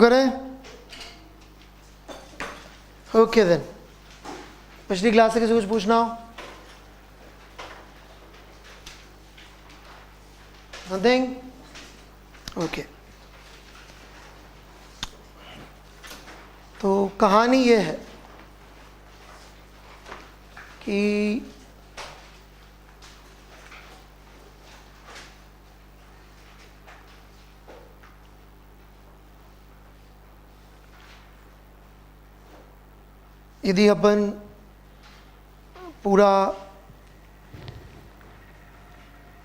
करें। Okay then, पिछली class से किसी कुछ पूछना हो? नथिंग? ओके, तो कहानी ये है कि यदि अपन पूरा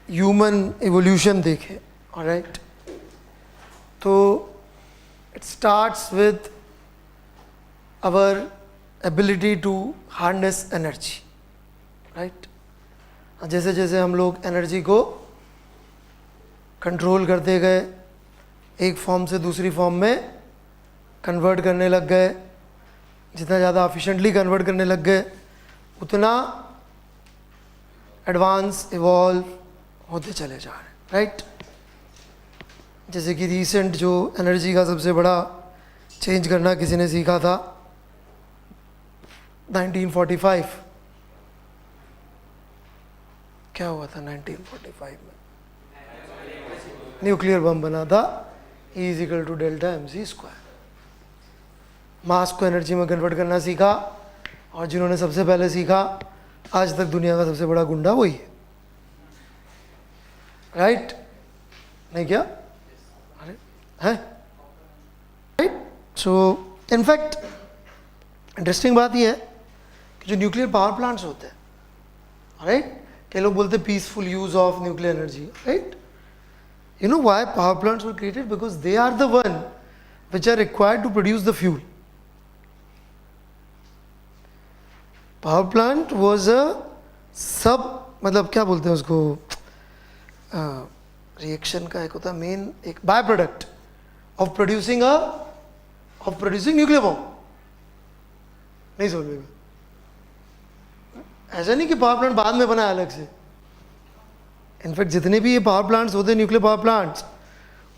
ह्यूमन एवोल्यूशन देखें, ऑलराइट, तो it starts with our ability to harness energy, right. जैसे जैसे हम लोग एनर्जी को कंट्रोल करते गए, एक फॉर्म से दूसरी फॉर्म में कन्वर्ट करने लग गए, जितना ज़्यादा एफिशिएंटली कन्वर्ट करने लग गए उतना एडवांस इवॉल्व होते चले जा रहे हैं, राइट। जैसे कि रिसेंट जो एनर्जी का सबसे बड़ा चेंज करना किसी ने सीखा था 1945। क्या हुआ था 1945 में? न्यूक्लियर बम बना था, E = डेल्टा mc²। मास को एनर्जी में कन्वर्ट करना सीखा, और जिन्होंने सबसे पहले सीखा आज तक दुनिया का सबसे बड़ा गुंडा वही है, राइट? नहीं क्या? अरे है, राइट। सो इनफैक्ट इंटरेस्टिंग बात यह है कि जो न्यूक्लियर पावर प्लांट्स होते हैं, राइट, कई लोग बोलते हैं peaceful use of nuclear energy, right. You know why power plants were created? Because they are the one which are required to produce the fuel. Power plant was a सब, मतलब क्या बोलते हैं उसको, रिएक्शन का एक होता है मेन, एक by product of producing nuclear bomb. नहीं समझ में? ऐसा नहीं कि पावर प्लांट बाद में बना है अलग से। इनफैक्ट जितने भी ये पावर प्लांट्स होते हैं, न्यूक्लियर पावर प्लांट्स,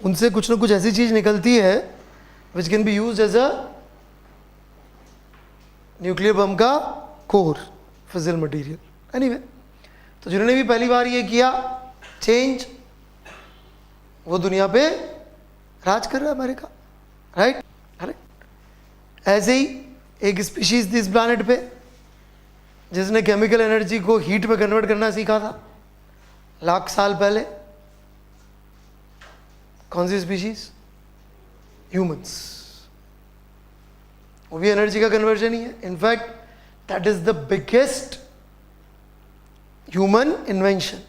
उनसे कुछ ना कुछ ऐसी चीज निकलती है which can be used as a nuclear bomb का कोर, फिजिकल मटेरियल। एनीवे, तो जिन्होंने भी पहली बार ये किया चेंज, वो दुनिया पे राज कर रहा है, अमेरिका, राइट। अरे ऐसे ही एक स्पीशीज थी इस प्लैनेट पे जिसने केमिकल एनर्जी को हीट में कन्वर्ट करना सीखा था लाख साल पहले। कौन सी स्पीशीज? ह्यूमंस। वो भी एनर्जी का कन्वर्जन ही है। In fact that is the biggest human invention.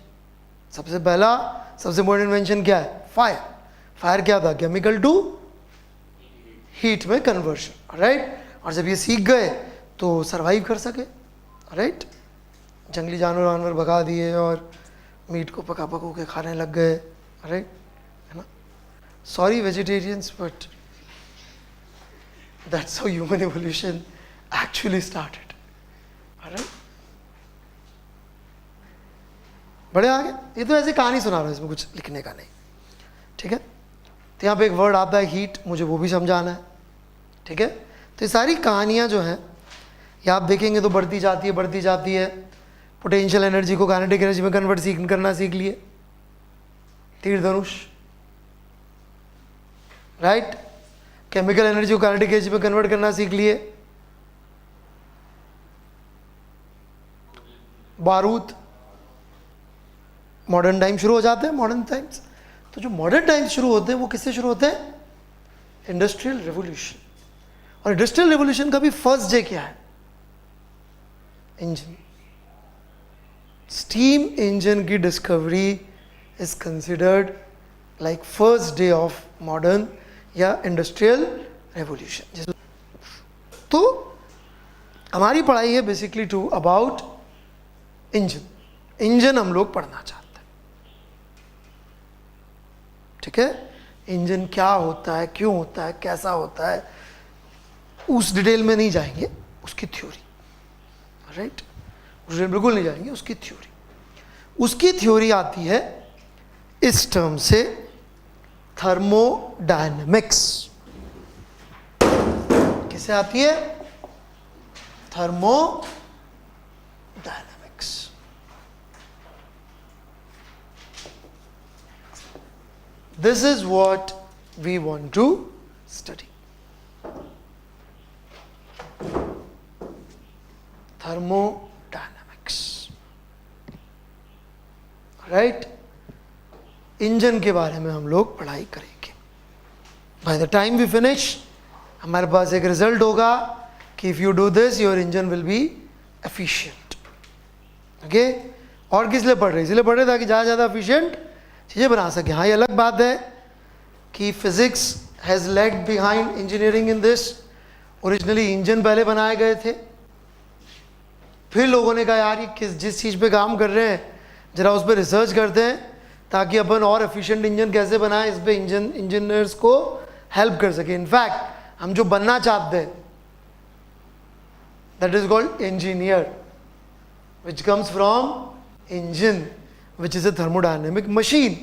सबसे पहला, सबसे इंपॉर्टेंट इन्वेंशन क्या है? फायर। फायर क्या था? केमिकल टू हीट में कन्वर्शन, राइट। और जब ये सीख गए तो सरवाइव कर सके, राइट। जंगली जानवर भगा दिए और मीट को पका पका के खाने लग गए, राइट, है ना। Sorry vegetarians, but that's how human evolution actually started. Alright? बड़े आगे, ये तो ऐसी कहानी सुना रहा हूँ, इसमें कुछ लिखने का नहीं, ठीक है। तो यहाँ पे एक वर्ड आता है हीट, मुझे वो भी समझाना है, ठीक है। तो ये सारी कहानियाँ जो हैं ये आप देखेंगे तो बढ़ती जाती है। पोटेंशियल एनर्जी को काइनेटिक एनर्जी में कन्वर्ट करना सीख लिए, तीर धनुष, राइट। केमिकल एनर्जी को काइनेटिक एनर्जी में कन्वर्ट करना सीख लिए, बारूद। मॉडर्न टाइम शुरू हो जाते हैं, मॉडर्न टाइम्स। तो जो मॉडर्न टाइम्स शुरू होते हैं वो किससे शुरू होते हैं? Industrial revolution. और इंडस्ट्रियल रेवोल्यूशन का भी फर्स्ट डे क्या है? इंजन। स्टीम इंजन की discovery is considered like first day of modern या इंडस्ट्रियल रेवोल्यूशन। तो हमारी पढ़ाई है बेसिकली टू अबाउट इंजन हम लोग पढ़ना चाहते हैं, ठीक है। इंजन क्या होता है, क्यों होता है, कैसा होता है, उस डिटेल में नहीं जाएंगे, उसकी थ्योरी, राइट, उस डिटेल बिल्कुल नहीं जाएंगे, उसकी थ्योरी। उसकी थ्योरी आती है इस टर्म से, थर्मोडायनेमिक्स। किससे आती है? Thermodynamics. This is what we want to study, thermodynamics, right. Engine के बारे में हम लोग पढ़ाई करेंगे। By the time we finish हमारे पास एक रिजल्ट होगा कि if you do this your engine will be efficient. Okay, और किस लिए पढ़ रहे? इसलिए पढ़ रहे ताकि ज़्यादा एफिशिएंट चीज़ें बना सके। हाँ, ये अलग बात है कि physics has leg behind engineering in this. Originally engine पहले बनाए गए थे, फिर लोगों ने कहा यार ये जिस चीज़ पे काम कर रहे हैं ज़रा उस पर रिसर्च करते हैं ताकि अपन और एफिशिएंट इंजन कैसे बनाएं, इस पे इंजीनियर्स को हेल्प कर सके। इनफैक्ट हम जो बनना चाहते हैं that is called engineer, which comes from engine which is a thermodynamic machine.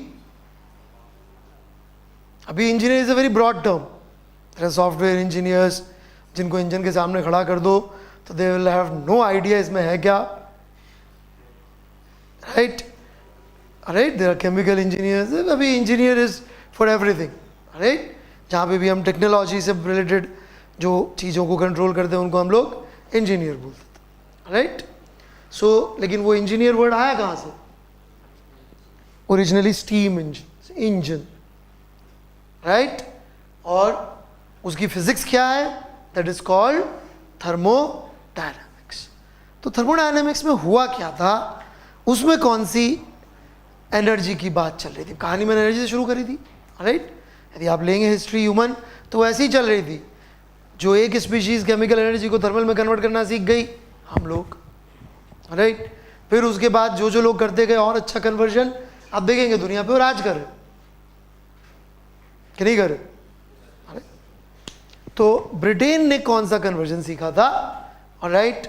अभी engineer is a very broad term. There are software engineers जिनको इंजन के सामने खड़ा कर दो तो they will have no idea इसमें है क्या, right. Right, there are chemical engineers. अभी engineer is for everything, right. जहाँ पे भी हम टेक्नोलॉजी से रिलेटेड जो चीज़ों को कंट्रोल करते हैं उनको हम लोग इंजीनियर बोलते थे, राइट। सो लेकिन वो इंजीनियर वर्ड आया कहाँ से? Originally steam engine, right. और उसकी फिजिक्स क्या है? That is called thermodynamics. तो थर्मोडायनेमिक्स में हुआ क्या था, उसमें कौन सी एनर्जी की बात चल रही थी? कहानी मैंने एनर्जी से शुरू करी थी, राइट। यदि आप लेंगे हिस्ट्री ह्यूमन तो ऐसी ही चल रही थी। जो एक स्पीशीज़ केमिकल एनर्जी को थर्मल में कन्वर्ट करना सीख गई, हम लोग, राइट। फिर उसके बाद जो जो लोग करते गए और अच्छा कन्वर्जन, आप देखेंगे दुनिया पे और आज कर रहे कि नहीं कर रहे? तो ब्रिटेन ने कौन सा कन्वर्जन सीखा था, और राइट,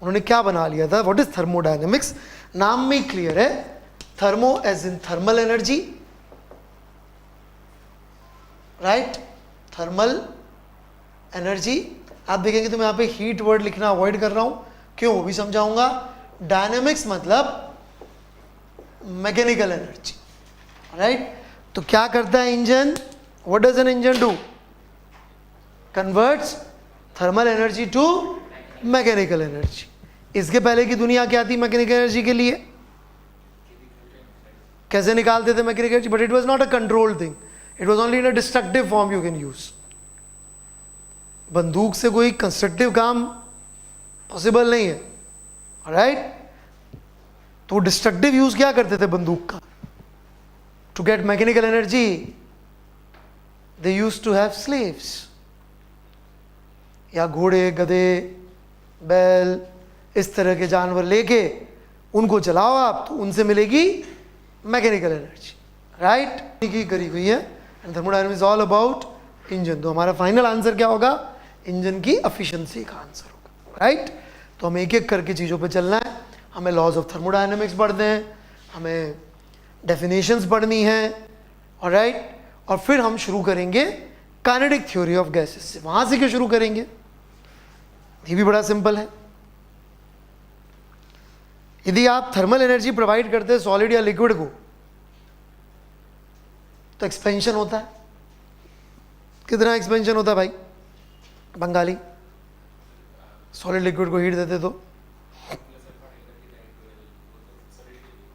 उन्होंने क्या बना लिया था? What is thermodynamics? नाम में क्लियर है, thermo as in thermal energy, right, thermal energy. आप देखेंगे तो मैं यहाँ पे हीट वर्ड लिखना अवॉइड कर रहा हूं, क्यों वो भी समझाऊंगा। डायनेमिक्स मतलब मैकेनिकल एनर्जी, राइट। तो क्या करता है engine? What does an engine do? Converts thermal energy to mechanical energy. इसके पहले की दुनिया क्या थी मैकेनिकल एनर्जी के लिए? कैसे निकालते थे mechanical energy? But it was not a controlled thing, it was only in a destructive form you can use. बंदूक से कोई कंस्ट्रक्टिव काम पॉसिबल नहीं है, राइट। तो डिस्ट्रक्टिव यूज क्या करते थे बंदूक का? To get mechanical energy they used to have slaves, या घोड़े, गधे, बैल, इस तरह के जानवर लेके उनको चलाओ आप, तो उनसे मिलेगी मैकेनिकल एनर्जी, राइट। की करी हुई है। And thermodynamics is all about engine. तो हमारा फाइनल आंसर क्या होगा? इंजन की एफिशिएंसी का आंसर होगा, राइट। तो हमें एक एक करके चीज़ों पे चलना है। हमें लॉज ऑफ थर्मोडायनेमिक्स पढ़ने हैं, हमें डेफिनेशंस पढ़नी है, और राइट, और फिर हम शुरू करेंगे काइनेटिक थ्योरी ऑफ गैसेस से। वहाँ से क्यों शुरू करेंगे? ये भी बड़ा सिंपल है। यदि आप थर्मल एनर्जी प्रोवाइड करते हैं सॉलिड या लिक्विड को, तो एक्सपेंशन होता है। कितना एक्सपेंशन होता है भाई? बंगाली सॉलिड लिक्विड को हीट देते तो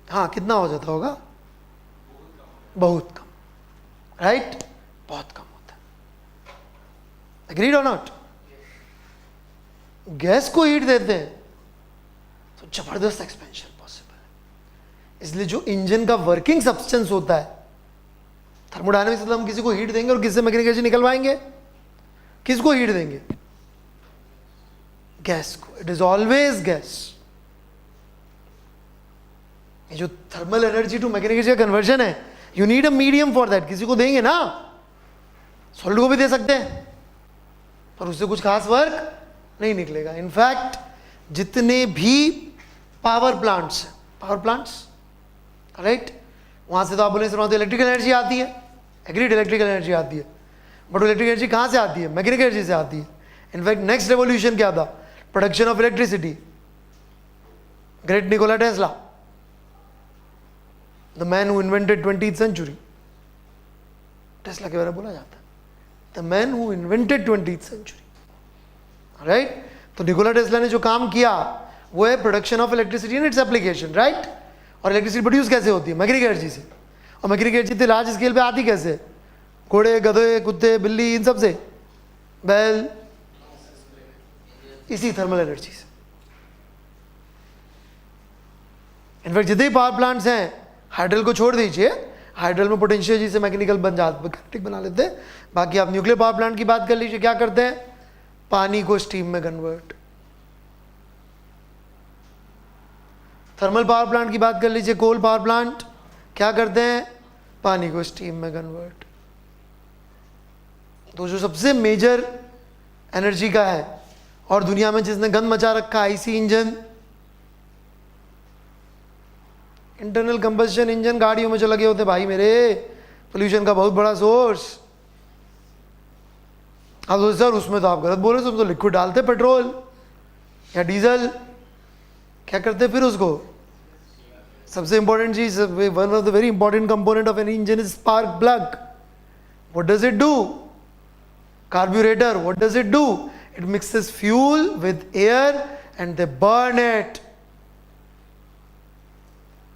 हाँ, कितना हो जाता होगा? बहुत कम, राइट, बहुत कम होता है। एग्रीड और नॉट? गैस को हीट देते हैं तो जबरदस्त एक्सपेंशन पॉसिबल है। इसलिए जो इंजन का वर्किंग सब्सटेंस होता है, थर्मोडायनेमिक्स मतलब हम किसी को हीट देंगे और किससे मैकेनिकल एनर्जी निकलवाएंगे? किसको हीट देंगे? गैस को। It is always gas. ये जो thermal energy to mechanical energy का कन्वर्जन है, you need a medium for that. किसी को देंगे ना, सॉलिड को भी दे सकते हैं, पर उससे कुछ खास वर्क नहीं निकलेगा। इनफैक्ट जितने भी पावर प्लांट्स हैं, पावर प्लांट्स, राइट, वहाँ से तो आप बोले तो इलेक्ट्रिकल एनर्जी आती है, एग्रीड, इलेक्ट्रिकल एनर्जी आती है, बट इलेक्ट्रिकल एनर्जी कहाँ से आती है? मैकेनिकल एनर्जी से आती है। इनफैक्ट नेक्स्ट रेवोल्यूशन क्या था? Production of electricity, great Nikola Tesla, the man who invented 20th century. Tesla के बारे में बोला जाता है the man who invented 20th century, right? तो निकोला टेस्ला ने जो काम किया वो है production of electricity in its application, right? और इलेक्ट्रिसिटी प्रोड्यूस कैसे होती है? मैकेनिकल एनर्जी से. और मैकेनिकल एनर्जी लार्ज स्केल पे आती कैसे? घोड़े, गधे, कुत्ते, बिल्ली, इन सब से, बैल, इसी थर्मल एनर्जी से. इनफैक्ट जितने पावर प्लांट्स हैं, हाइड्रल को छोड़ दीजिए, हाइड्रल में पोटेंशियल एनर्जी से मैकेनिकल बन जाते, मैकेनिक बना लेते हैं. बाकी आप न्यूक्लियर पावर प्लांट की बात कर लीजिए, क्या करते हैं? पानी को स्टीम में कन्वर्ट. थर्मल पावर प्लांट की बात कर लीजिए, कोल पावर प्लांट क्या करते हैं? पानी को स्टीम में कन्वर्ट. तो जो सबसे मेजर एनर्जी का है और दुनिया में जिसने गंद मचा रखा, IC engine, internal combustion engine गाड़ियों में जो लगे होते भाई मेरे, पोल्यूशन का बहुत बड़ा सोर्स. आप सोचते सर उसमें तो आप गलत बोल रहे, उसमें तो लिक्विड डालते पेट्रोल या डीजल. क्या करते फिर उसको? सबसे इंपॉर्टेंट चीज, one of the very important component of any engine is spark plug. What does it do? Carburettor, what does it do? It mixes fuel with air and they burn it.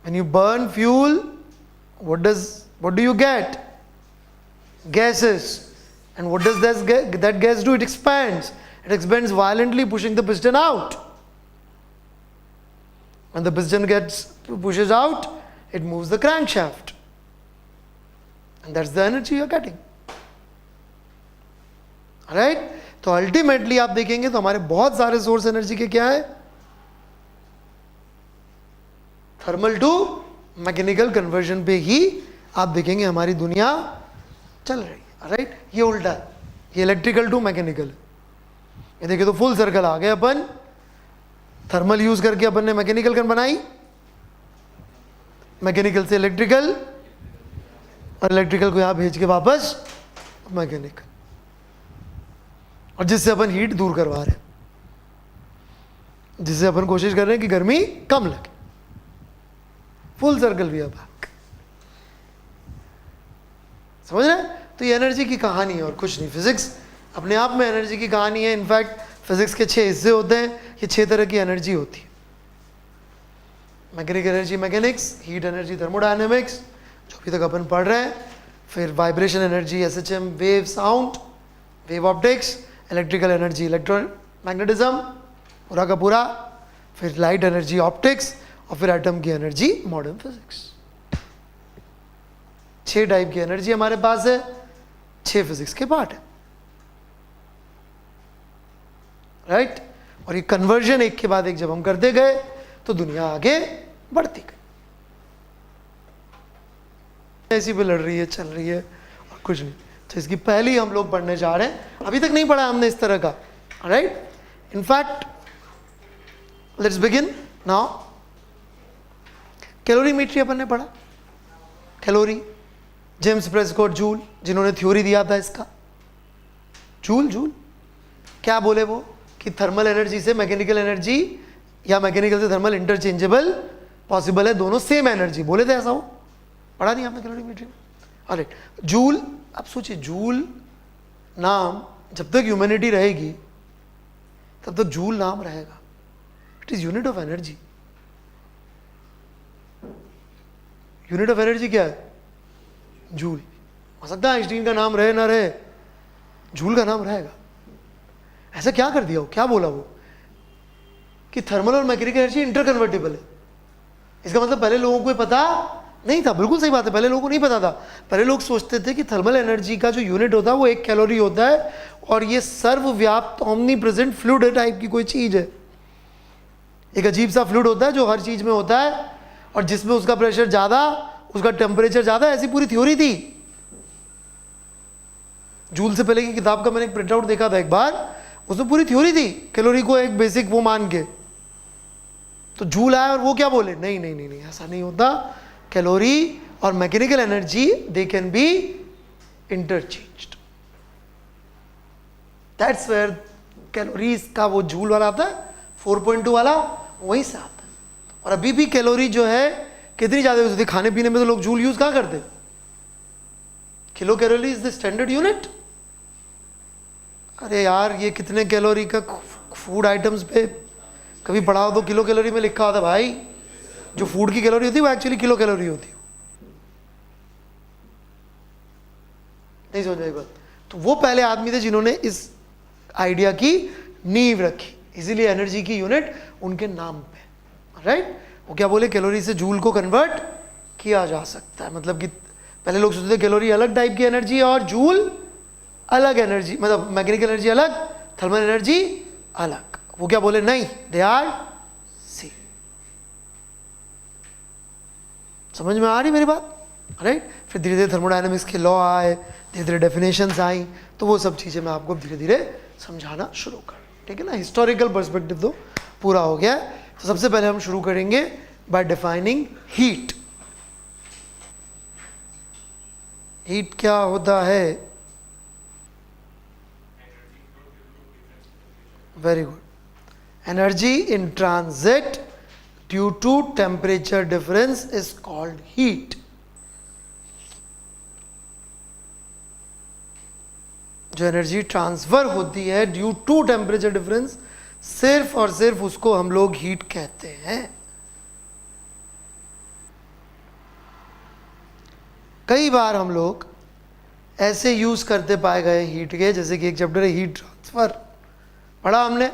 When you burn fuel, what do you get? Gases. And what does that gas do? It expands. It expands violently, pushing the piston out. When the piston pushes out, it moves the crankshaft. And that's the energy you're getting. Alright? तो ultimately आप देखेंगे तो हमारे बहुत सारे source energy के क्या है? थर्मल टू मैकेनिकल कन्वर्जन पे ही आप देखेंगे हमारी दुनिया चल रही है, राइट? ये उल्टा है, ये इलेक्ट्रिकल टू मैकेनिकल. ये देखिए तो फुल सर्कल आ गए. अपन थर्मल यूज करके अपन ने मैकेनिकल गन बनाई, मैकेनिकल से इलेक्ट्रिकल, और इलेक्ट्रिकल को यहां भेज के वापस मैकेनिकल, और जिससे अपन हीट दूर करवा रहे हैं, जिससे अपन कोशिश कर रहे हैं कि गर्मी कम लगे. फुल सर्कल भी है बैक. समझ रहे हैं? तो ये एनर्जी की कहानी है और कुछ नहीं. फिजिक्स अपने आप में एनर्जी की कहानी है. इनफैक्ट फिजिक्स के 6 हिस्से होते हैं. ये 6 तरह की एनर्जी होती है. Mechanical energy mechanics, heat energy thermodynamics, जो अभी तक अपन पढ़ रहे हैं. फिर vibration energy SHM, wave sound, wave optics, electrical energy electromagnetism, पूरा का पूरा. फिर लाइट एनर्जी ऑप्टिक्स, और फिर एटम की एनर्जी मॉडर्न फिजिक्स. 6 टाइप की एनर्जी हमारे पास है, 6 फिजिक्स के पार्ट है, राइट? और ये कन्वर्जन एक के बाद एक जब हम करते गए तो दुनिया आगे बढ़ती गई. ऐसी भी लड़ रही है, चल रही है और कुछ नहीं. तो इसकी पहली हम लोग पढ़ने जा रहे हैं. अभी तक नहीं पढ़ा हमने इस तरह का, right? In fact let's begin now. Calorimetry अपन ने पढ़ा. कैलोरी, जेम्स प्रेस्कॉट जूल, जिन्होंने थ्योरी दिया था इसका. जूल क्या बोले वो? कि थर्मल एनर्जी से मैकेनिकल एनर्जी या मैकेनिकल से थर्मल इंटरचेंजेबल पॉसिबल है, दोनों सेम एनर्जी. बोले थे ऐसा हो? पढ़ा नहीं आपने कैलोरीमेट्री में? ऑलराइट. जूल, अब सोचिए जूल नाम जब तक ह्यूमैनिटी रहेगी तब तक जूल नाम रहेगा. It is unit of energy. Unit of energy क्या है? जूल. हो सकता है आइंस्टीन का नाम रहे ना रहे, जूल का नाम रहेगा. ऐसा क्या कर दिया हो? क्या बोला वो? कि थर्मल और मैकेनिकल एनर्जी इंटरकन्वर्टिबल है. इसका मतलब पहले लोगों को पता नहीं था. बिल्कुल सही बात है, पहले लोगों को नहीं पता था. पहले लोग सोचते थे कि थर्मल एनर्जी का जो यूनिट होता है वो 1 कैलोरी होता है, और ये सर्वव्याप्त ओमनी प्रेजेंट फ्लूइड टाइप की कोई चीज है. एक अजीब सा फ्लूइड होता है जो हर चीज में होता है, और जिसमें उसका प्रेशर ज्यादा, उसका टेम्परेचर ज्यादा. ऐसी पूरी थ्योरी थी. जूल से पहले की किताब का मैंने एक प्रिंट आउट देखा था एक बार, उसमें पूरी थ्योरी थी कैलोरी को एक बेसिक वो मान के. तो जूल आया और वो क्या बोले? नहीं नहीं नहीं नहीं, ऐसा नहीं होता. कैलोरी और mechanical energy they can be interchanged. That's where calories का वो जूल वाला आता है 4.2 वाला, वहीं से आता है। और अभी भी कैलोरी जो है कितनी ज़्यादा यूज होती है खाने पीने में, तो लोग जूल यूज कहाँ करते? Kilo calorie is the standard unit. अरे यार ये कितने कैलोरी का फूड आइटम्स पे कभी पढ़ा हो तो किलो कैलोरी में लिखा होता है भाई, जो फूड की कैलोरी होती है वो एक्चुअली किलो कैलोरी होती है। नहीं समझ में बात? तो वो पहले आदमी थे जिन्होंने इस आइडिया की नींव रखी, इसीलिए एनर्जी की यूनिट उनके नाम पे, राइट। वो क्या बोले, कैलोरी से जूल को कन्वर्ट किया जा सकता है। मतलब कि पहले लोग सोचते थे कैलोरी अलग टाइप की एनर्जी है और जूल अलग एनर्जी, मतलब मैकेनिकल एनर्जी अलग, थर्मल एनर्जी अलग। वो क्या बोले, नहीं, दे आर सेम। समझ में आ रही मेरी बात, राइट। फिर धीरे धीरे थर्मोडायनेमिक्स के लॉ आए, धीरे धीरे डेफिनेशंस आई, तो वो सब चीज़ें मैं आपको धीरे धीरे समझाना शुरू कर, ठीक है ना। हिस्टोरिकल पर्सपेक्टिव तो पूरा हो गया है। तो सबसे पहले हम शुरू करेंगे बाय डिफाइनिंग हीट। हीट क्या होता है? Very good. Energy in transit due to temperature difference is called heat. जो एनर्जी ट्रांसफर होती है ड्यू टू टेम्परेचर डिफरेंस, सिर्फ और सिर्फ उसको हम लोग हीट कहते हैं। कई बार हम लोग ऐसे यूज करते पाए गए हीट के, जैसे कि एक चैप्टर है हीट ट्रांसफर, पढ़ा हमने।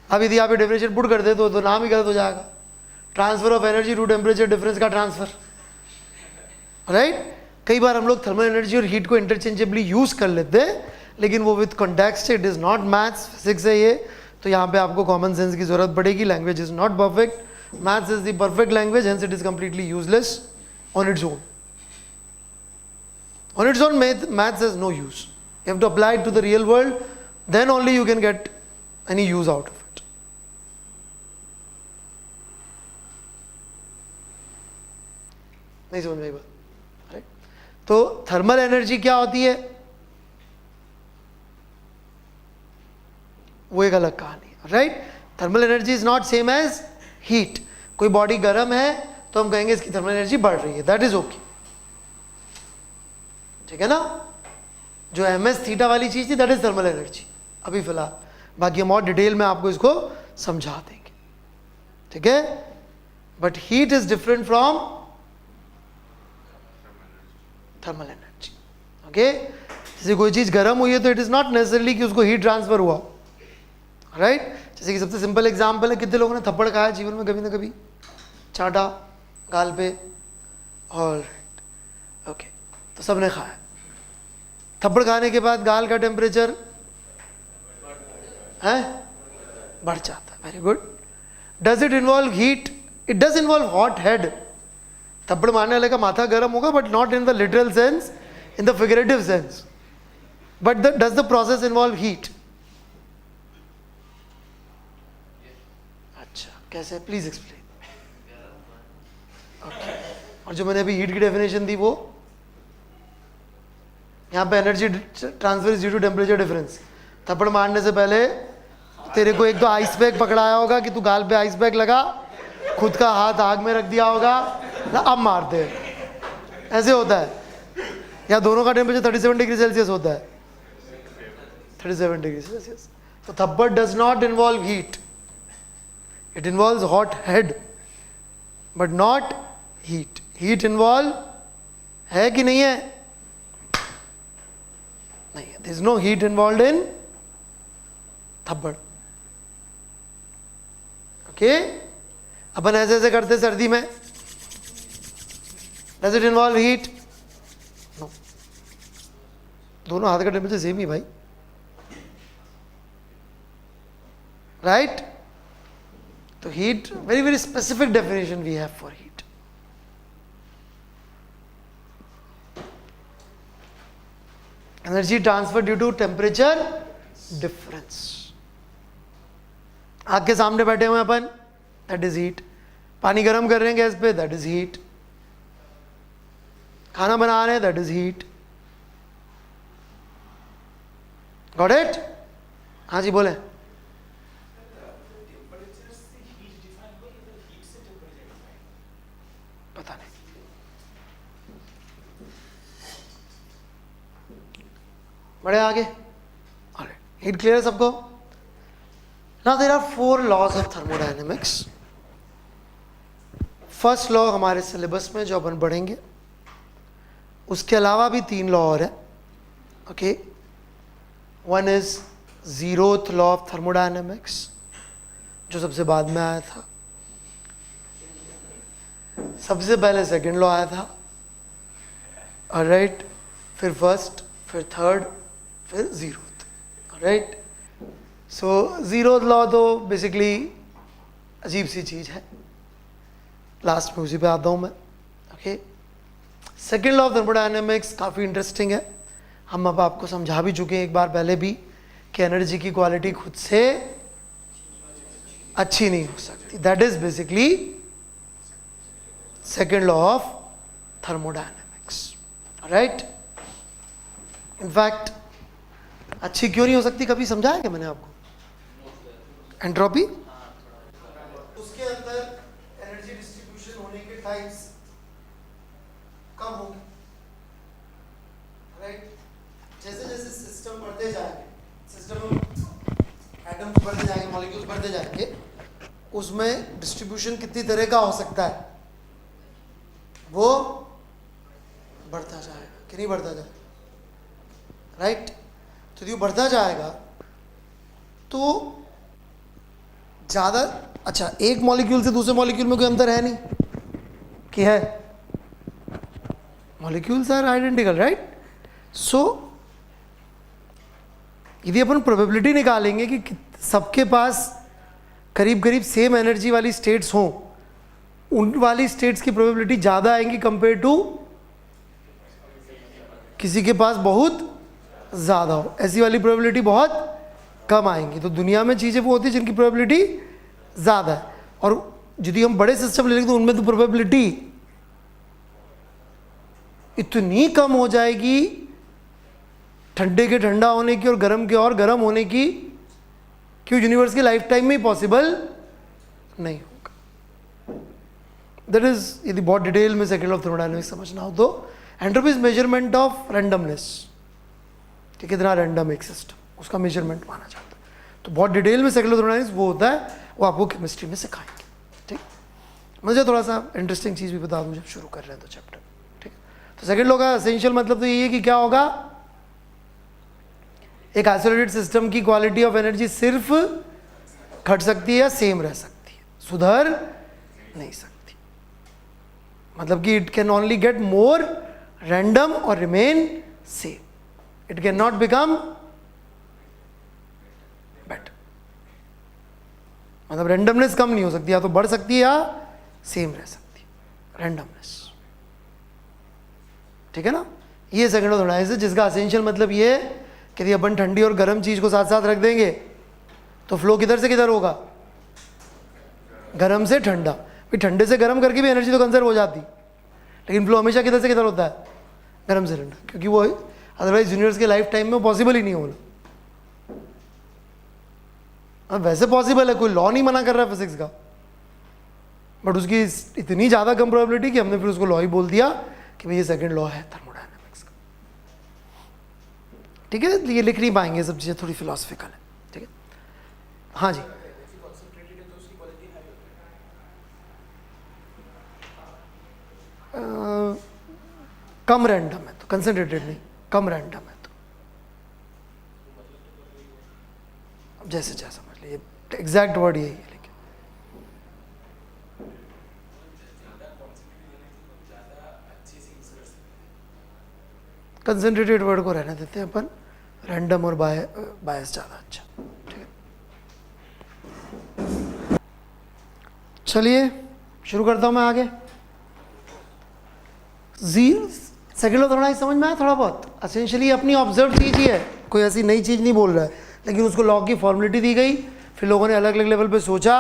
अब यदि आप टेम्परेचर पुट कर दे तो नाम ही गलत हो जाएगा, transfer of energy to temperature difference का ट्रांसफर, राइट। कई बार हम लोग थर्मल एनर्जी और हीट को इंटरचेंजेबली यूज कर लेते हैं, लेकिन वो with context, it is not maths, physics है ये। तो यहाँ पे आपको कॉमन सेंस की जरूरत पड़ेगी। Language is not perfect, maths is the perfect language, hence it is completely useless on its own. On its own, maths has no use. You have to apply it to the real world, then only you can get any use out of it. नहीं समझ में आई बात, right. तो thermal energy क्या होती है, वो एक अलग कहानी है, right. Thermal energy is not same as heat. कोई बॉडी गर्म है तो हम कहेंगे इसकी थर्मल एनर्जी बढ़ रही है, दैट इज ओके, ठीक है ना। जो ms थीटा वाली चीज थी दैट इज थर्मल एनर्जी अभी फिलहाल, बाकी हम और डिटेल में आपको इसको समझा देंगे, ठीक है। But heat is different from thermal energy, okay. जैसे कोई चीज गर्म हुई है तो इट इज नॉट नेसेसरली कि उसको हीट ट्रांसफर हुआ, राइट। जैसे कि सबसे सिंपल एग्जांपल है, कितने लोगों ने थप्पड़ खाया जीवन में कभी ना कभी, चाटा गाल पे, और ओके, तो सबने खाया। थप्पड़ खाने के बाद गाल का टेम्परेचर है बढ़ जाता है, very good. Does it involve heat? It does involve hot head. थप्पड़ मारने वाले का माथा गर्म होगा, but not in the literal sense, in the figurative sense. But does the process involve heat? अच्छा, कैसे, प्लीज एक्सप्लेन। ओके, और जो मैंने अभी हीट की डेफिनेशन दी वो, यहाँ पे energy transfer is due to temperature difference. थप्पड़ मारने से पहले तेरे को एक तो आइस पैक पकड़ाया होगा कि तू गाल पे आइस पैक लगा, खुद का हाथ आग में रख दिया होगा ना, अब मारते हैं, ऐसे होता है। या दोनों का टेम्परेचर 37 डिग्री सेल्सियस होता है, 37 डिग्री सेल्सियस। तो थप्पड़ does not involve heat, it involves hot head but not heat. Heat involve है कि नहीं है? नहीं है, there is no heat involved in थप्पड़, ओके। अपन ऐसे ऐसे करते सर्दी में, does it involve heat? No, दोनों हाथ का टेम्परेचर सेम ही भाई, राइट। तो heat, very very specific definition we have for heat. Energy transfer due to temperature difference. आग के सामने बैठे हुए अपन, दैट इज हीट। पानी गर्म कर रहे हैं गैस पे, दैट इज हीट। खाना बना रहे हैं, that is heat. Got it? हाँ जी बोले। बढ़े आगे। हीट क्लियर है सबको? Now there are 4 laws of thermodynamics. First law हमारे सिलेबस में जो अपन पढ़ेंगे, उसके अलावा भी 3 लॉ और है। Okay, one is 0th law of thermodynamics, जो सबसे बाद में आया था। सबसे पहले सेकंड लॉ आया था, ऑलराइट, फिर फर्स्ट, फिर थर्ड, फिर 0th, ऑलराइट। सो 0th लॉ तो बेसिकली अजीब सी चीज़ है, लास्ट में उसी पे आता हूँ मैं। Okay, second law of thermodynamics काफ़ी इंटरेस्टिंग है। हम अब आपको समझा भी चुके हैं एक बार पहले भी कि एनर्जी की क्वालिटी खुद से अच्छी नहीं हो सकती। That is basically second law of thermodynamics, right. In fact अच्छी क्यों नहीं हो सकती, कभी समझाया क्या मैंने आपको? एंट्रोपी, उसके अंदर एनर्जी डिस्ट्रीब्यूशन होने के टाइम्स कम होंगे, राइट। जैसे जैसे सिस्टम बढ़ते जाएंगे, सिस्टम में एटम्स बढ़ते जाएंगे, मॉलिक्यूल्स बढ़ते जाएंगे, उसमें डिस्ट्रीब्यूशन कितनी तरह का हो सकता है, वो बढ़ता जाएगा कि नहीं बढ़ता जाएगा, राइट। तो यदि बढ़ता जाएगा तो ज़्यादा, अच्छा, एक मॉलिक्यूल से दूसरे मॉलिक्यूल में कोई अंतर है नहीं कि है? Molecules are identical, right. So यदि अपन प्रोबेबिलिटी निकालेंगे कि सबके पास करीब करीब सेम एनर्जी वाली स्टेट्स हों, उन वाली स्टेट्स की प्रोबेबिलिटी ज़्यादा आएंगी कंपेयर टू किसी के पास बहुत ज़्यादा हो, ऐसी वाली प्रोबेबिलिटी बहुत कम आएंगी। तो दुनिया में चीज़ें वो होती है जिनकी प्रोबेबिलिटी ज़्यादा है, और यदि हम बड़े सिस्टम ले लेंगे तो उनमें तो प्रोबेबिलिटी इतनी कम हो जाएगी ठंडे के ठंडा होने की और गर्म के और गर्म होने की, कि यूनिवर्स के लाइफ टाइम में ही पॉसिबल नहीं होगा। दैट इज, यदि बहुत डिटेल में सेकेंड लॉ ऑफ थर्मोडायनेमिक्स समझना हो तो entropy is measurement of randomness, कि कितना रैंडम एक सिस्टम, उसका मेजरमेंट माना जाता है। तो बहुत डिटेल में सेकेंड लॉ ऑफ थर्मोडायनेमिक्स वो होता है, वो आपको केमिस्ट्री में सिखाएंगे, ठीक। मुझे थोड़ा सा इंटरेस्टिंग चीज़ भी बता दूँ जब शुरू कर रहे हैं तो चैप्टर, ठीक। तो सेकेंड लॉ का एसेंशियल मतलब तो यही है कि क्या होगा, एक आइसोलेटेड सिस्टम की क्वालिटी ऑफ एनर्जी सिर्फ घट सकती है या सेम रह सकती है, सुधर नहीं सकती। मतलब कि it can only get more random और remain same, it can not become better. मतलब रैंडमनेस कम नहीं हो सकती, या तो बढ़ सकती है या सेम रह सकती है, रैंडमनेस, ठीक है ना। ये सेकंड लॉ ऑफ थर्मोडायनेमिक्स, जिसका एसेंशियल मतलब ये है कि यदि अपन ठंडी और गर्म चीज को साथ साथ रख देंगे तो फ्लो किधर से किधर होगा, गर्म से ठंडा। फिर ठंडे से गर्म करके भी एनर्जी तो कंजर्व हो जाती, लेकिन फ्लो हमेशा किधर से किधर होता है, गर्म से ठंडा, क्योंकि वो अदरवाइज यूनिवर्स के लाइफ टाइम में पॉसिबल ही नहीं होना। अब वैसे पॉसिबल है, कोई लॉ नहीं मना कर रहा है फिजिक्स का, बट उसकी इतनी ज़्यादा कम प्रोबेबिलिटी कि हमने फिर उसको लॉ ही बोल दिया कि भाई ये सेकेंड लॉ है थर्मोडायनेमिक्स का, ठीक है। ये लिख नहीं पाएंगे, सब चीज़ें थोड़ी फिलोसफिकल है, ठीक है। हाँ जी, कम रैंडम है तो, कंसंट्रेटेड नहीं, कम रैंडम है तो, अब जैसे चाहे समझ लीजिए, एग्जैक्ट वर्ड यही है। लेकिन कंसंट्रेटेड वर्ड को रहने देते हैं अपन, रैंडम और बायस ज़्यादा अच्छा, ठीक है। चलिए शुरू करता हूँ मैं आगे। सेकेंड लॉ थर्मोडायनेमिक्स समझ में आया थोड़ा बहुत? एसेंशियली अपनी ऑब्जर्व चीज़ ही है, कोई ऐसी नई चीज़ नहीं बोल रहा है, लेकिन उसको लॉ की फॉर्मेलिटी दी गई, फिर लोगों ने अलग अलग लेवल पे सोचा,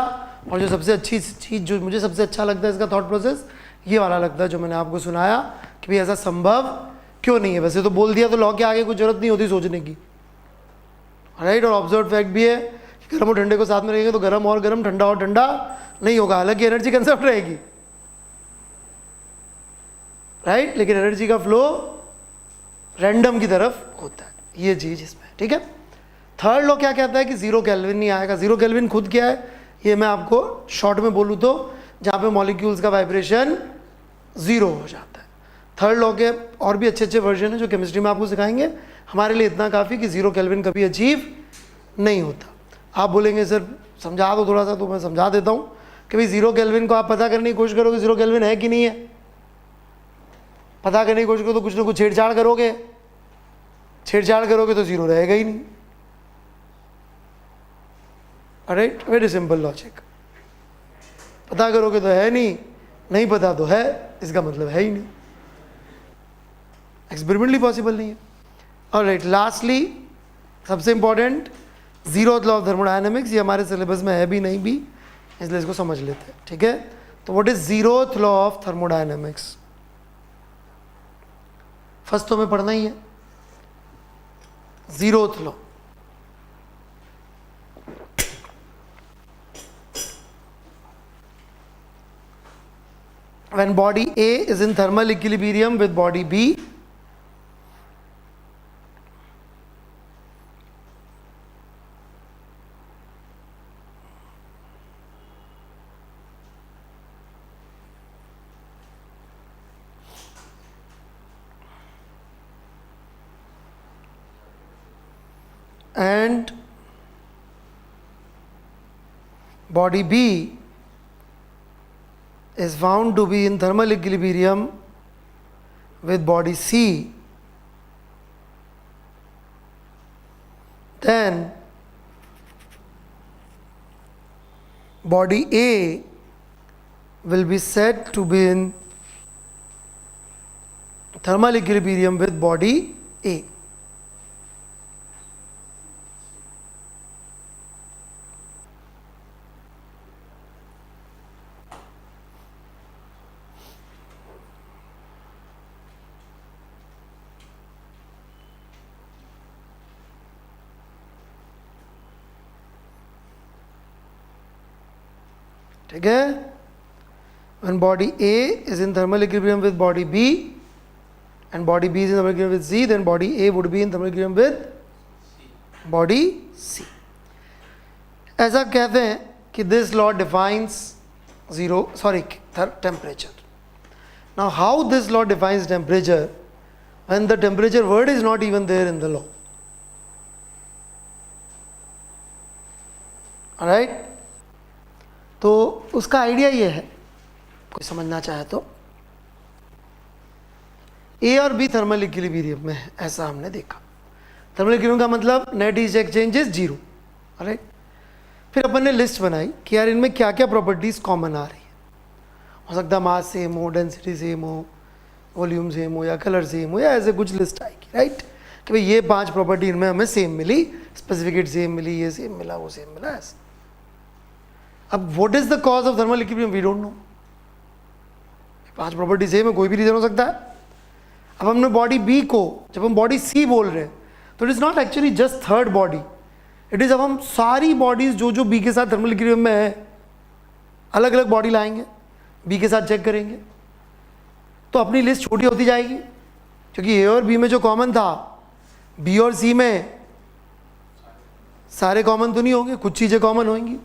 और जो सबसे अच्छी चीज़, जो मुझे सबसे अच्छा लगता है इसका थॉट प्रोसेस, ये वाला लगता है जो मैंने आपको सुनाया कि भाई ऐसा संभव क्यों नहीं है। वैसे तो बोल दिया तो लॉ के आगे कुछ जरूरत नहीं होती सोचने की, राइट। और ऑब्जर्व फैक्ट भी है कि गर्म और ठंडे को साथ में रहेंगे तो गर्म और गर्म, ठंडा और ठंडा नहीं होगा, हालांकि एनर्जी कंजर्व रहेगी, राइट, लेकिन एनर्जी का फ्लो रैंडम की तरफ होता है। ये चीज़ इसमें, ठीक है। थर्ड लॉ क्या कहता है कि 0 केल्विन नहीं आएगा। 0 केल्विन खुद क्या है ये मैं आपको शॉर्ट में बोलूँ तो जहाँ पे मॉलिक्यूल्स का वाइब्रेशन 0 हो जाता है। थर्ड लॉ के और भी अच्छे अच्छे वर्जन है जो केमिस्ट्री में आपको सिखाएंगे। हमारे लिए इतना काफ़ी कि 0 केल्विन कभी अचीव नहीं होता। आप बोलेंगे सर समझा दो थोड़ा सा, तो मैं समझा देता हूँ कि भाई 0 केल्विन को आप पता करने की कोशिश करोगे 0 केल्विन है कि नहीं है, पता करने की कोशिश करो तो कुछ ना कुछ छेड़छाड़ करोगे, छेड़छाड़ करोगे तो 0 रहेगा ही नहीं। Right, very simple logic. पता करोगे तो है नहीं, नहीं पता तो है, इसका मतलब है ही नहीं, एक्सपेरिमेंटली पॉसिबल नहीं है। और राइट, लास्टली सबसे important 0th law of thermodynamics, ये हमारे सिलेबस में है भी नहीं भी, इसलिए इसको समझ लेते हैं, ठीक है। तो what is 0th law of thermodynamics? First तो हमें पढ़ना ही है 0th law. When body A is in thermal equilibrium with body B, and body B is found to be in thermal equilibrium with body C, then body A will be said to be in thermal equilibrium with body A. ठीक है, when body A is in thermal equilibrium with body B and body B is in thermal equilibrium with C, then body A would be in thermal equilibrium with body C. ऐसा कहते हैं कि this law defines temperature. Now how this law defines temperature when the temperature word is not even there in the law? Alright, तो उसका idea ये है, कोई समझना चाहे तो, ए और बी थर्मल इक्विलिब्रियम में है, ऐसा हमने देखा। थर्मल इक्विलिब्रियम का मतलब net heat exchange is 0, right. फिर अपन ने लिस्ट बनाई कि यार इनमें क्या क्या प्रॉपर्टीज कॉमन आ रही है। हो सकता है मास सेम हो, डेंसिटी सेम हो, वॉल्यूम सेम हो, या कलर सेम हो, या ऐसे कुछ लिस्ट आएगी, राइट, कि भाई ये 5 प्रॉपर्टी इनमें हमें सेम मिली, स्पेसिफिकेट सेम मिली, ये सेम मिला, वो सेम मिला, ऐसा। अब what is the cause of thermal equilibrium, we don't know. 5 property same है, कोई भी रीजन हो सकता है। अब हमने बॉडी बी को, जब हम बॉडी सी बोल रहे हैं तो it is not actually just third body, it is अब हम सारी बॉडीज जो जो बी के साथ थर्मल इक्विलिब्रियम में है, अलग अलग बॉडी लाएंगे, बी के साथ चेक करेंगे, तो अपनी लिस्ट छोटी होती जाएगी, क्योंकि ए और बी में जो कॉमन था, बी और सी में सारे कॉमन तो नहीं होंगे, कुछ चीज़ें कॉमन होंगी।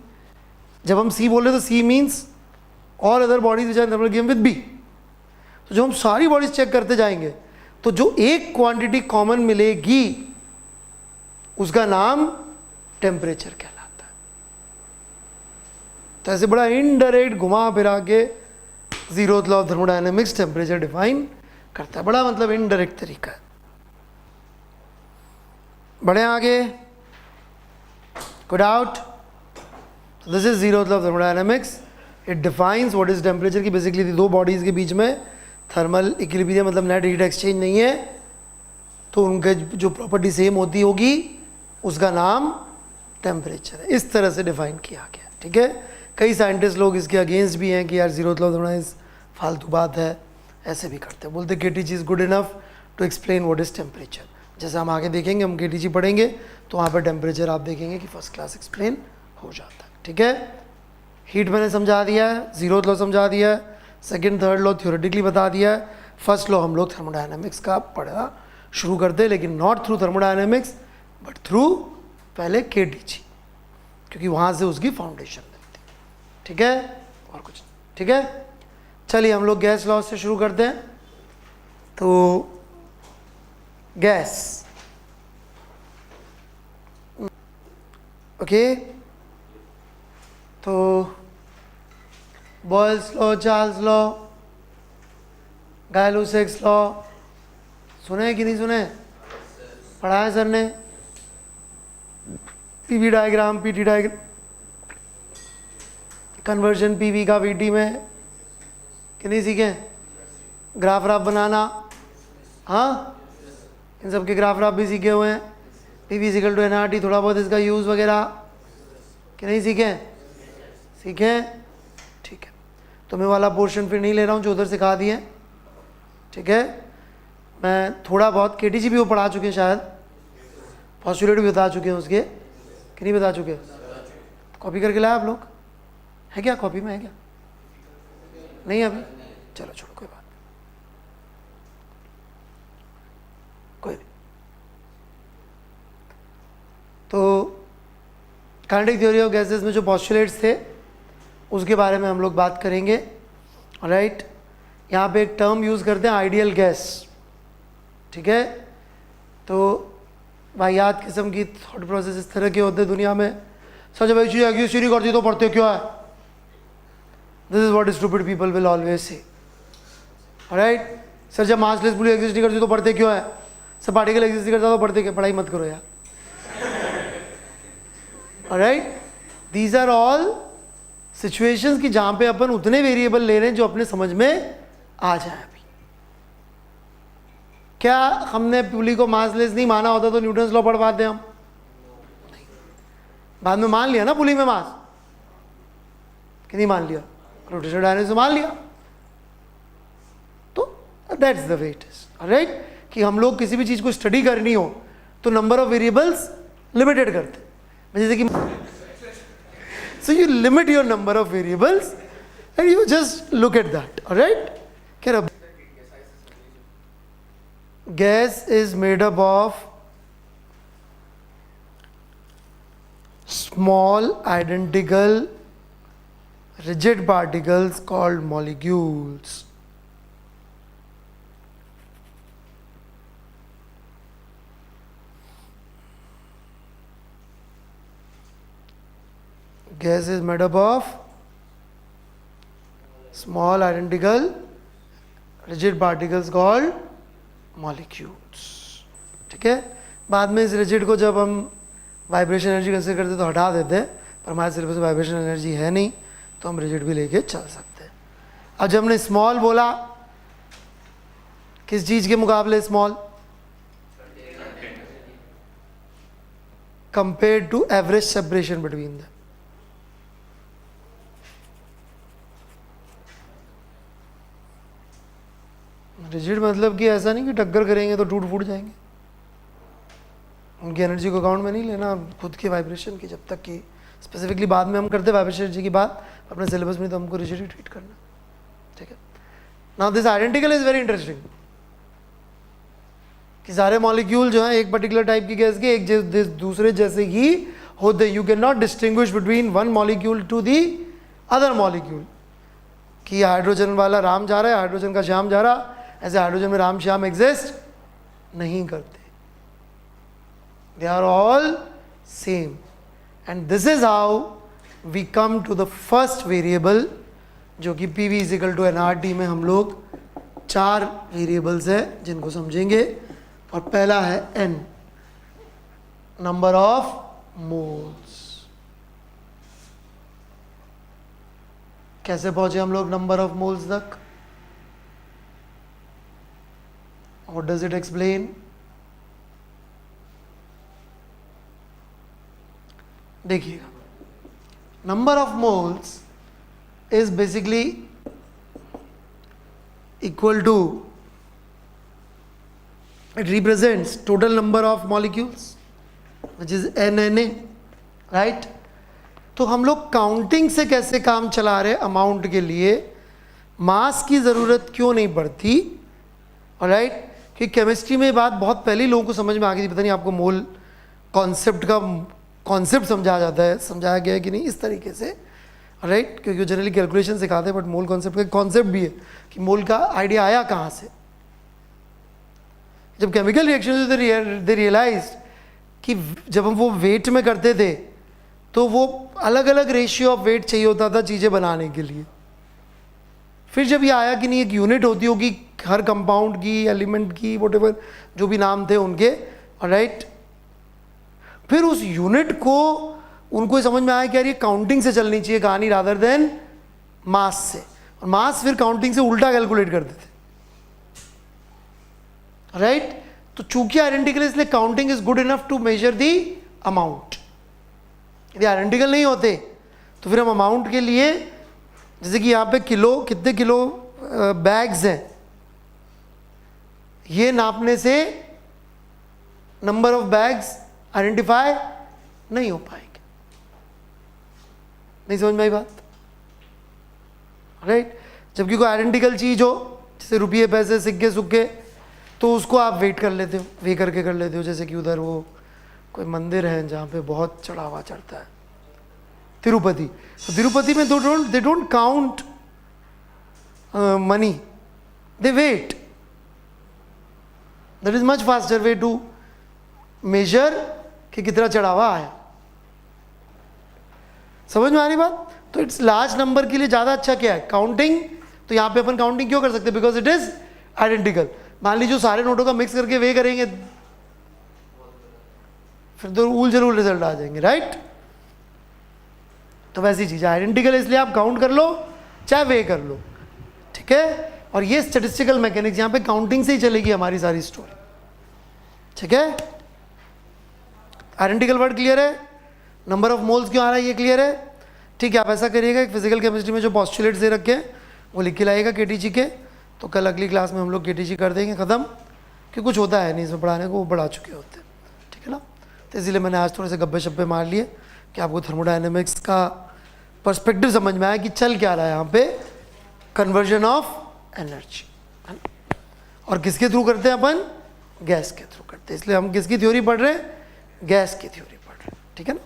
जब हम सी बोल रहे तो C means all other bodies which are thermal equilibrium with B. तो जब हम सारी बॉडीज चेक करते जाएंगे तो जो एक क्वांटिटी कॉमन मिलेगी उसका नाम टेम्परेचर कहलाता है। तो ऐसे बड़ा इनडायरेक्ट घुमा फिरा के 0th law of thermodynamics temperature define करता है, बड़ा मतलब इनडायरेक्ट तरीका है। बढ़े आगे, कोई doubt? This is 0th law of thermodynamics, it defines what is temperature की। बेसिकली दो बॉडीज के बीच में थर्मल इक्विलिब्रियम मतलब नेट हीट एक्सचेंज नहीं है, तो उनके जो प्रॉपर्टी सेम होती होगी उसका नाम टेम्परेचर है। इस तरह से डिफाइन किया गया, ठीक है। कई साइंटिस्ट लोग इसके अगेंस्ट भी हैं कि यार 0th लॉ ऑफ थर्मोडायनेमिक्स फालतू बात है, ऐसे भी करते हैं, बोलते KTG is good enough to explain what is temperature. जैसे हम आगे देखेंगे, हम केटीजी पढ़ेंगे तो वहाँ पर टेम्परेचर आप देखेंगे कि फर्स्ट क्लास एक्सप्लेन हो जाता है, ठीक है। हीट मैंने समझा दिया है, 0th लॉ समझा दिया है, सेकंड थर्ड लॉ थ्योरेटिकली बता दिया है, फर्स्ट लॉ हम लोग थर्मोडायनामिक्स का पढ़ा शुरू करते, लेकिन not through thermodynamics but through पहले KTG, क्योंकि वहाँ से उसकी फाउंडेशन लगती। ठीक है, और कुछ नहीं। ठीक है, चलिए हम लोग गैस लॉ से शुरू करते हैं। तो गैस, ओके, तो Boyle's law, Charles law, Gay Lussac's law सुने कि नहीं सुने? पढ़ा है सर ने? PV diagram, PT diagram, conversion PV का वीटी में कि नहीं सीखे? ग्राफ राफ बनाना, हाँ, इन सब के ग्राफ राफ भी सीखे हुए हैं। पीवी इक्वल टू एनआरटी, थोड़ा बहुत इसका यूज़ वगैरह कि नहीं सीखे? सीखे, ठीक है। तो मैं वाला पोर्शन फिर नहीं ले रहा हूँ जो उधर सिखा दिए। ठीक है, मैं थोड़ा बहुत KTG भी वो पढ़ा चुके हैं शायद, पॉस्टुलेट भी बता चुके हैं उसके कि नहीं बता चुके? कॉपी करके लाए आप लोग? है क्या कॉपी में? है क्या? नहीं अभी? चलो छोड़ो, कोई बात नहीं, कोई नहीं। तो काइनेटिक थ्योरी ऑफ गैसेस में जो पॉस्टुलेट्स थे उसके बारे में हम लोग बात करेंगे। राइट, यहाँ पे एक टर्म यूज़ करते हैं आइडियल गैस। ठीक है, तो वाहियात किस्म की थॉट प्रोसेस इस तरह के होते हैं दुनिया में। सच भाई चीज़ एग्जिस्ट नहीं करती तो पढ़ते क्यों है? This is what stupid people will always say. Right, sir जब मासलेस पुली एग्जिस्ट नहीं करती तो पढ़ते क्यों है? सर पार्टिकल एग्जिस्ट नहीं करता तो पढ़ते क्यों? पढ़ाई मत करो यार। Right, these are all situations की जहाँ पे अपन उतने वेरिएबल ले रहे हैं जो अपने समझ में आ जाए। अभी क्या हमने पुली को मासलेस नहीं माना होता तो न्यूटन्स लॉ पढ़ पाते हम? नहीं। बाद में मान लिया ना पुली में मास, कि नहीं मान लिया? रोटेशनल डायनेमिक्स से मान लिया। तो that's the way it is. Right, कि हम लोग किसी भी चीज़ को स्टडी करनी हो तो नंबर ऑफ वेरिएबल्स लिमिटेड करते हैं। जैसे कि so you limit your number of variables and you just look at that. All right, gas is made up of small identical rigid particles called molecules. Gas is made up of small identical rigid particles called molecules. ठीक है, बाद में इस rigid को जब हम vibration energy consider करते तो हटा देते हैं, पर हमारे सिलेबस में वाइब्रेशन एनर्जी है नहीं तो हम रिजिड भी लेके चल सकते हैं। अब जब हमने स्मॉल बोला, किस चीज़ के मुकाबले small? Compare to average separation between the. Rigid मतलब कि ऐसा नहीं कि टक्कर करेंगे तो टूट फूट जाएंगे, उनकी एनर्जी को अकाउंट में नहीं लेना, खुद के वाइब्रेशन की, जब तक कि स्पेसिफिकली बाद में हम करते हैं वाइब्रेशन एनर्जी की बात अपने सिलेबस में, तो हमको रिजिड ही ट्रीट करना। ठीक है, now this identical is very interesting कि सारे मॉलिक्यूल जो हैं एक पर्टिकुलर टाइप की गैस के एक दूसरे जैसे ही होते। You can not distinguish between one molecule to the other molecule, कि हाइड्रोजन वाला राम जा रहा है, हाइड्रोजन का श्याम जा रहा, ऐसे हाइड्रोजन में राम श्याम एग्जिस्ट नहीं करते। They are all same and this is how we come to the first variable, जो कि PV is equal to nRT में हम लोग 4 वेरिएबल्स है जिनको समझेंगे। और पहला है N, नंबर ऑफ मोल्स। कैसे पहुंचे हम लोग नंबर ऑफ मोल्स तक? What does it explain? देखिएगा, number of moles is basically equal to, it represents total number of molecules which is NNA, right? तो हम लोग काउंटिंग से कैसे काम चला रहे अमाउंट के लिए, मास की ज़रूरत क्यों नहीं पड़ती? राइट, कि केमिस्ट्री में ये बात बहुत पहले ही लोगों को समझ में आ गई थी, पता नहीं आपको मोल कॉन्सेप्ट का कॉन्सेप्ट समझाया गया है कि नहीं इस तरीके से, राइट, क्योंकि जनरली कैलकुलेशन सिखाते हैं, बट मोल कॉन्सेप्ट का कॉन्सेप्ट भी है कि मोल का आइडिया आया कहाँ से। जब केमिकल रिएक्शन दे रियलाइज कि जब हम वो वेट में करते थे तो वो अलग अलग रेशियो ऑफ वेट चाहिए होता था चीज़ें बनाने के लिए। फिर जब ये आया कि नहीं एक यूनिट होती होगी हर कंपाउंड की, एलिमेंट की, व्हाटएवर जो भी नाम थे उनके, राइट, फिर उस यूनिट को उनको समझ में आया कि यार ये काउंटिंग से चलनी चाहिए कहानी रादर देन मास से, और मास फिर काउंटिंग से उल्टा कैलकुलेट करते थे, राइट। तो चूंकि आइडेंटिकल इसलिए counting is good enough to measure the amount. यदि आइडेंटिकल नहीं होते तो फिर हम अमाउंट के लिए, जैसे कि यहाँ पे किलो, कितने किलो बैग्स हैं, ये नापने से नंबर ऑफ बैग्स आइडेंटिफाई नहीं हो पाएंगे। नहीं समझ में आई बात, राइट। जबकि कोई आइडेंटिकल चीज हो, जैसे रुपये, पैसे, सिक्के सुक्के, तो उसको आप वेट कर लेते हो, वे करके कर लेते हो। जैसे कि उधर वो कोई मंदिर है जहाँ पे बहुत चढ़ावा चढ़ता है, तिरुपति। तो तिरुपति में they don't count money, they weigh. That is much faster way to measure कि कितना चढ़ावा आया। समझ में आ रही बात। तो इट्स लार्ज नंबर के लिए ज़्यादा अच्छा क्या है, काउंटिंग। तो यहाँ पे अपन काउंटिंग क्यों कर सकते हैं, बिकॉज इट इज आइडेंटिकल। मान लीजिए सारे नोटों का मिक्स करके वे करेंगे फिर तो उल जरूर रिजल्ट आ जाएंगे, राइट। तो वैसी चीज़ है, आइडेंटिकल इसलिए आप काउंट कर लो चाहे वे कर लो, ठीक है। और ये स्टैटिस्टिकल मैकेनिक्स यहाँ पे काउंटिंग से ही चलेगी हमारी सारी स्टोरी, ठीक है। आइडेंटिकल वर्ड क्लियर है, नंबर ऑफ मोल्स क्यों आ रहा है ये क्लियर है, ठीक है। आप ऐसा करिएगा, एक फिजिकल केमिस्ट्री में जो पॉस्टुलेट्स दे रखे हैं वो लिख के लाइएगा केटीजी के। तो कल अगली क्लास में हम लोग केटीजी कर देंगे ख़त्म, कि कुछ होता है नहीं इसमें पढ़ाने को, वो पढ़ा चुके होते हैं, ठीक है ना। तो इसीलिए मैंने आज थोड़े से गप्पे शप्पे मार लिए कि आपको थर्मोडायनेमिक्स का पर्सपेक्टिव समझ में आया कि चल क्या रहा है यहाँ पे, कन्वर्जन ऑफ एनर्जी, है ना। और किसके थ्रू करते हैं अपन, गैस के थ्रू करते हैं। इसलिए हम किसकी थ्योरी पढ़ रहे हैं, गैस की थ्योरी पढ़ रहे हैं, ठीक है ना।